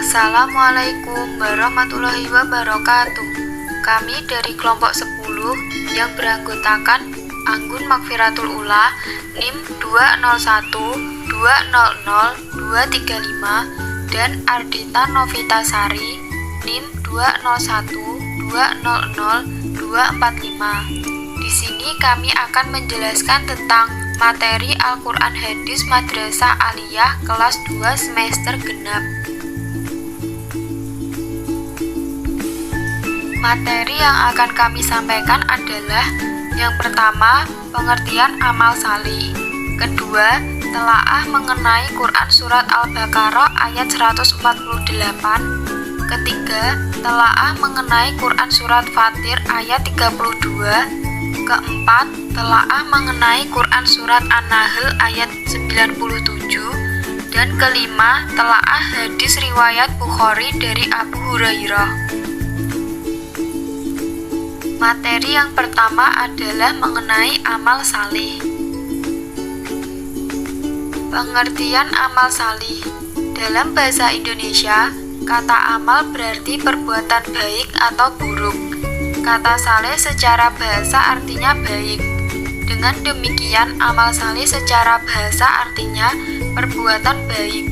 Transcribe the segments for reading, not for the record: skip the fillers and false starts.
Assalamualaikum warahmatullahi wabarakatuh. Kami dari kelompok 10 yang beranggotakan Anggun Magfiratul Ula, NIM 201200235 dan Ardita Novitasari, NIM 201200245. Di sini kami akan menjelaskan tentang materi Al-Quran Hadis Madrasah Aliyah kelas 2 semester genap. Materi yang akan kami sampaikan adalah: yang pertama, pengertian amal salih. Kedua, telaah mengenai Quran Surat Al-Baqarah ayat 148. Ketiga, telaah mengenai Quran Surat Fatir ayat 32. Keempat, telaah mengenai Quran Surat An-Nahl ayat 97. Dan kelima, telaah hadis riwayat Bukhari dari Abu Hurairah. Materi yang pertama adalah mengenai amal salih. Pengertian amal salih. Dalam bahasa Indonesia, kata amal berarti perbuatan baik atau buruk. Kata saleh secara bahasa artinya baik. Dengan demikian, amal saleh secara bahasa artinya perbuatan baik.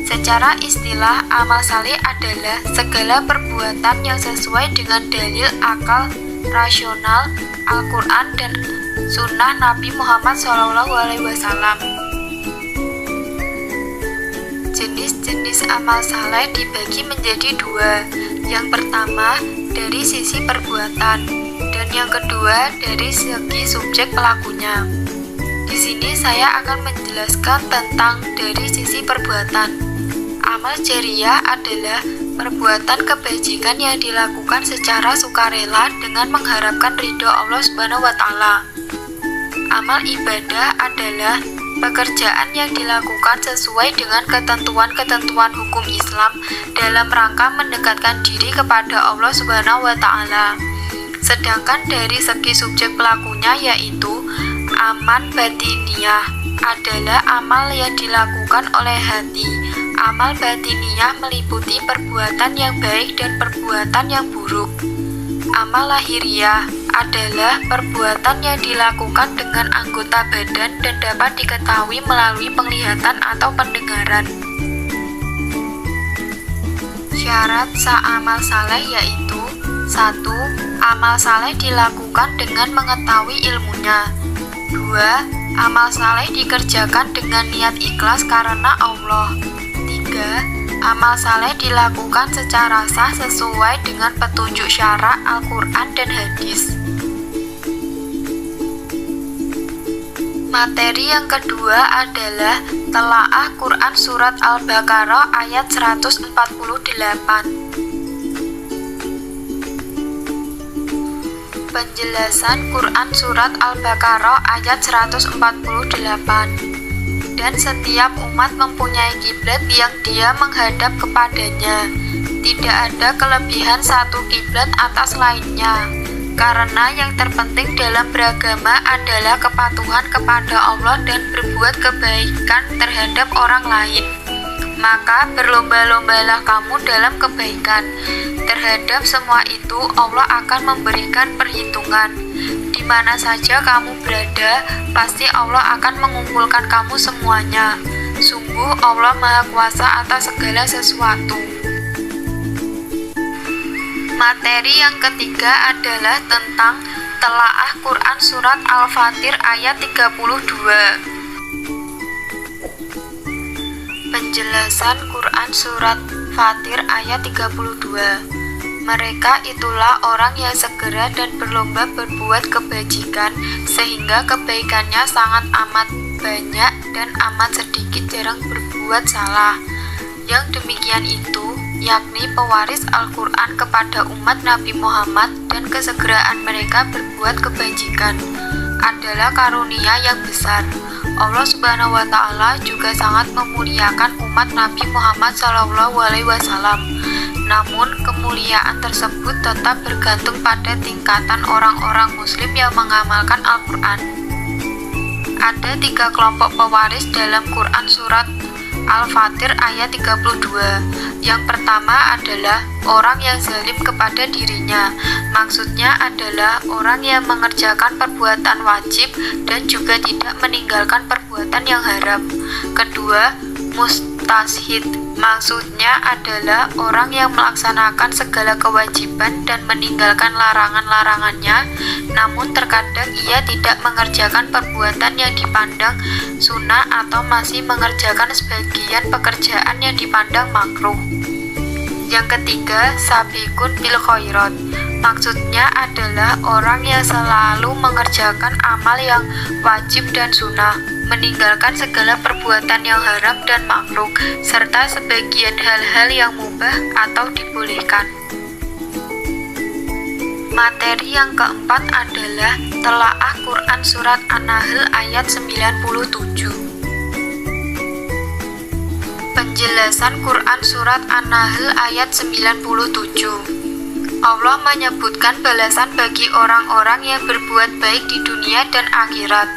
Secara istilah, amal saleh adalah segala perbuatan yang sesuai dengan dalil akal rasional, Al-Quran dan Sunnah Nabi Muhammad SAW. Jenis-jenis amal saleh dibagi menjadi dua. Yang pertama, dari sisi perbuatan, dan yang kedua dari segi subjek pelakunya. Di sini saya akan menjelaskan tentang dari sisi perbuatan. Amal jariyah adalah perbuatan kebajikan yang dilakukan secara sukarela dengan mengharapkan ridho Allah Subhanahu wa Ta'ala. Amal ibadah adalah pekerjaan yang dilakukan sesuai dengan ketentuan-ketentuan hukum Islam dalam rangka mendekatkan diri kepada Allah Subhanahu wa Ta'ala. Sedangkan dari segi subjek pelakunya, yaitu amal batiniyah, adalah amal yang dilakukan oleh hati. Amal batiniyah meliputi perbuatan yang baik dan perbuatan yang buruk. Amal lahiriah adalah perbuatan yang dilakukan dengan anggota badan dan dapat diketahui melalui penglihatan atau pendengaran. Syarat sah amal saleh yaitu: 1. Amal saleh dilakukan dengan mengetahui ilmunya. 2. Amal saleh dikerjakan dengan niat ikhlas karena Allah. 3. Amal saleh dilakukan secara sah sesuai dengan petunjuk syara Al-Quran dan hadis. Materi yang kedua adalah telaah Quran Surat Al-Baqarah ayat 148. Penjelasan Quran Surat Al-Baqarah ayat 148. Dan setiap umat mempunyai kiblat yang dia menghadap kepadanya. Tidak ada kelebihan satu kiblat atas lainnya. Karena yang terpenting dalam beragama adalah kepatuhan kepada Allah dan berbuat kebaikan terhadap orang lain. Maka berlomba-lombalah kamu dalam kebaikan. Terhadap semua itu Allah akan memberikan perhitungan. Di mana saja kamu berada, pasti Allah akan mengumpulkan kamu semuanya. Sungguh Allah Maha Kuasa atas segala sesuatu. Materi yang ketiga adalah tentang telaah Quran Surat Al-Fatir ayat 32. Penjelasan Quran Surat Fatir ayat 32. Mereka itulah orang yang segera dan berlomba berbuat kebajikan, sehingga kebaikannya sangat amat banyak dan amat sedikit jarang berbuat salah. Yang demikian itu, yakni pewaris Al-Quran kepada umat Nabi Muhammad, dan kesegeraan mereka berbuat kebajikan adalah karunia yang besar. Allah Subhanahu wa Ta'ala juga sangat memuliakan umat Nabi Muhammad SAW. Namun, kemuliaan tersebut tetap bergantung pada tingkatan orang-orang muslim yang mengamalkan Al-Quran. Ada 3 kelompok pewaris dalam Quran Surat Al-Fatir ayat 32. Yang pertama adalah orang yang zalim kepada dirinya. Maksudnya adalah orang yang mengerjakan perbuatan wajib dan juga tidak meninggalkan perbuatan yang haram. Kedua, mustashid. Maksudnya adalah orang yang melaksanakan segala kewajiban dan meninggalkan larangan-larangannya, namun terkadang ia tidak mengerjakan perbuatan yang dipandang sunnah atau masih mengerjakan sebagian pekerjaan yang dipandang makruh. Yang ketiga, sabiqun bil khairat. Maksudnya adalah orang yang selalu mengerjakan amal yang wajib dan sunnah, meninggalkan segala perbuatan yang haram dan makruh, serta sebagian hal-hal yang mubah atau dibolehkan. Materi yang keempat adalah telaah Quran Surat An-Nahl ayat 97. Penjelasan Quran Surat An-Nahl ayat 97. Allah menyebutkan balasan bagi orang-orang yang berbuat baik di dunia dan akhirat.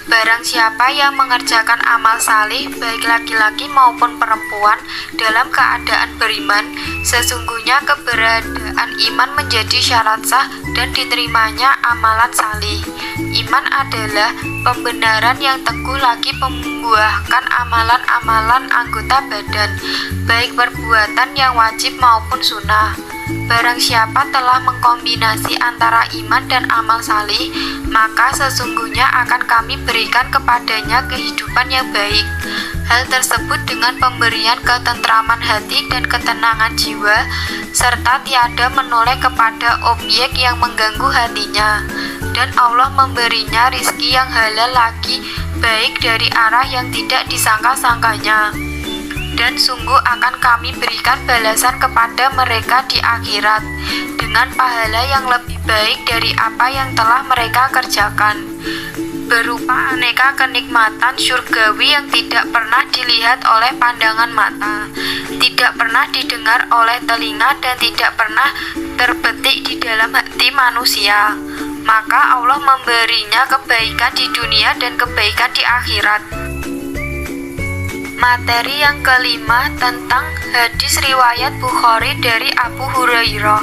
Barang siapa yang mengerjakan amal salih, baik laki-laki maupun perempuan, dalam keadaan beriman, sesungguhnya keberadaan iman menjadi syarat sah dan diterimanya amalan salih. Iman adalah pembenaran yang teguh lagi membuahkan amalan-amalan anggota badan, baik perbuatan yang wajib maupun sunnah. Barang siapa telah mengkombinasi antara iman dan amal salih, maka sesungguhnya akan kami berikan kepadanya kehidupan yang baik. Hal tersebut dengan pemberian ketentraman hati dan ketenangan jiwa, serta tiada menoleh kepada objek yang mengganggu hatinya. Dan Allah memberinya rizki yang halal lagi baik dari arah yang tidak disangka-sangkanya. Dan sungguh akan kami berikan balasan kepada mereka di akhirat dengan pahala yang lebih baik dari apa yang telah mereka kerjakan, berupa aneka kenikmatan surgawi yang tidak pernah dilihat oleh pandangan mata, tidak pernah didengar oleh telinga, dan tidak pernah terbetik di dalam hati manusia. Maka Allah memberinya kebaikan di dunia dan kebaikan di akhirat. Materi yang kelima tentang hadis riwayat Bukhari dari Abu Hurairah.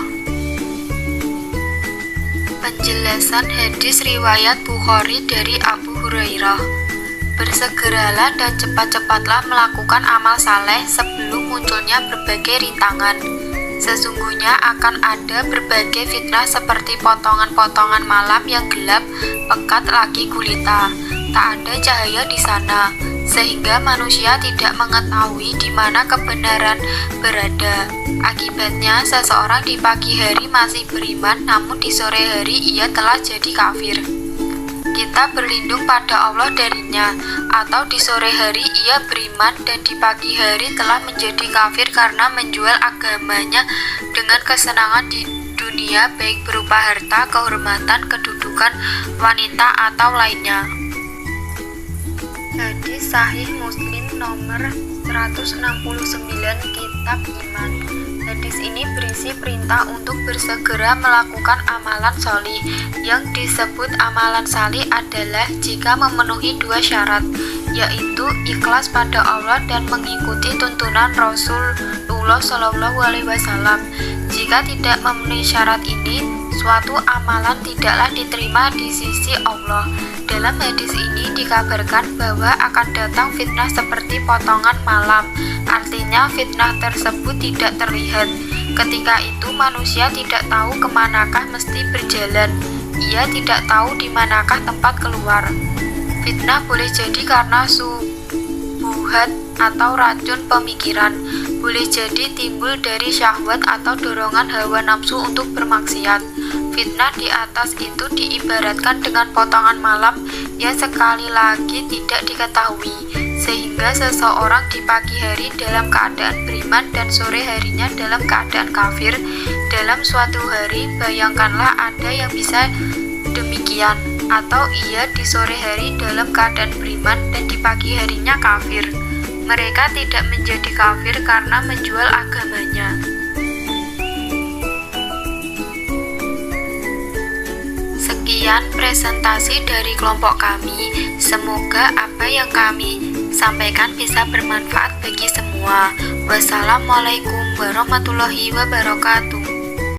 Penjelasan hadis riwayat Bukhari dari Abu Hurairah. Bersegeralah dan cepat-cepatlah melakukan amal saleh sebelum munculnya berbagai rintangan. Sesungguhnya akan ada berbagai fitnah seperti potongan-potongan malam yang gelap, pekat lagi gulita. Tak ada cahaya di sana, sehingga manusia tidak mengetahui di mana kebenaran berada. Akibatnya, seseorang di pagi hari masih beriman, namun di sore hari ia telah jadi kafir. Kita berlindung pada Allah darinya, atau di sore hari ia beriman dan di pagi hari telah menjadi kafir karena menjual agamanya dengan kesenangan di dunia, baik berupa harta, kehormatan, kedudukan, wanita, atau lainnya. Hadis Sahih Muslim nomor 169 Kitab Iman. Hadis ini berisi perintah untuk bersegera melakukan amalan sholih. Yang disebut amalan salih adalah jika memenuhi dua syarat, yaitu ikhlas pada Allah dan mengikuti tuntunan Rasulullah SAW. Jika tidak memenuhi syarat ini, suatu amalan tidaklah diterima di sisi Allah. Dalam hadis ini dikabarkan bahwa akan datang fitnah seperti potongan malam. Artinya fitnah tersebut tidak terlihat. Ketika itu manusia tidak tahu kemanakah mesti berjalan. Ia tidak tahu di manakah tempat keluar. Fitnah boleh jadi karena subuhat atau racun pemikiran. Boleh jadi timbul dari syahwat atau dorongan hawa nafsu untuk bermaksiat. Fitnah di atas itu diibaratkan dengan potongan malam yang sekali lagi tidak diketahui, sehingga seseorang di pagi hari dalam keadaan beriman dan sore harinya dalam keadaan kafir. Dalam suatu hari, bayangkanlah ada yang bisa demikian, atau ia di sore hari dalam keadaan beriman dan di pagi harinya kafir. Mereka tidak menjadi kafir karena menjual agamanya. Sekian presentasi dari kelompok kami. Semoga apa yang kami sampaikan bisa bermanfaat bagi semua. Wassalamualaikum warahmatullahi wabarakatuh.